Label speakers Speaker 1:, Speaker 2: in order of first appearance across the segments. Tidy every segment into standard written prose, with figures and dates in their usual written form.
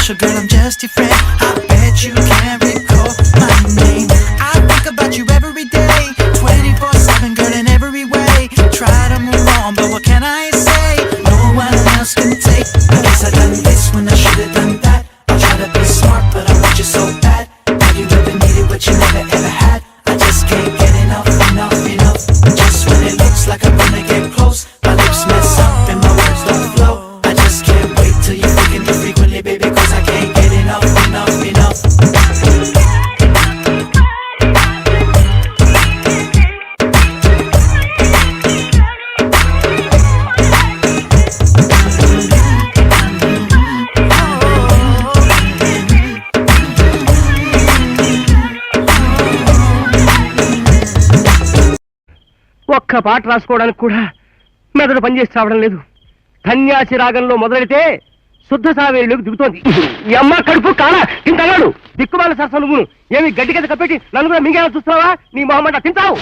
Speaker 1: special, girl, I'm just your friend. I bet you can't recall my name. I think about you every day, 24/7, girl, in every way. Try to move on, but what can I say? No one else can take. I guess I done this when I should've done that. I try to be smart, but I want you so bad. Have you ever needed what you never ever had? I just can't get enough, enough, enough. Just when it looks like I'm gonna get close, my lips mess up and my words don't flow. I just can't wait till you're freaking me frequently, baby, cause I can't get enough, enough, enough.
Speaker 2: ఒక్క పాట రాసుకోవడానికి కూడా మెదడు పనిచేసి రావడం లేదు. ధన్యాసి రాగంలో మొదలెడితే శుద్ధ సావేరులోకి దిగుతోంది. ఈ అమ్మ కడుపు కాలా తింటాడు. దిక్కుమాల సరస నువ్వు ఏమి గడ్డి గది కప్పెట్టి నన్ను కూడా మింగేలా చూస్తున్నావా? నీ మొహమ్మంట తింటావు.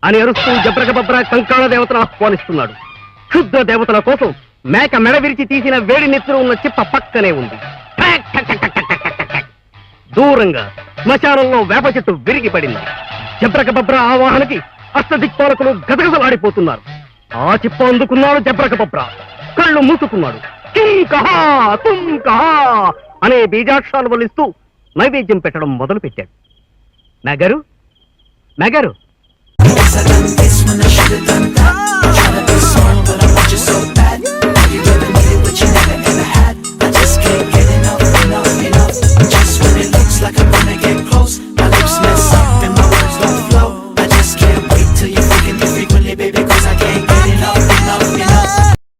Speaker 2: అని అరుస్తూ జబ్రక బబ్ర కంకాళ దేవతను ఆహ్వానిస్తున్నాడు. క్షుద్ర దేవతల కోసం మేక మెడ విరిచి తీసిన వేడి నెత్తులు ఉన్న చిప్ప పక్కనే ఉంది. దూరంగా శ్మశానంలో వేప చెట్టు విరిగి పడింది. జబ్రక బబ్ర ఆవాహనకి అష్టదిక్పాలకులు గదగదలాడిపోతున్నారు. ఆ చిప్ప అందుకున్నాడు జబ్రక బబ్ర. కళ్ళు మూసుకున్నాడు. కింకహా తుంకహా అనే బీజాక్షరాలు వల్లిస్తూ నైవేద్యం పెట్టడం మొదలు పెట్టాడు. Nagar Nagar
Speaker 1: I done this when I should've done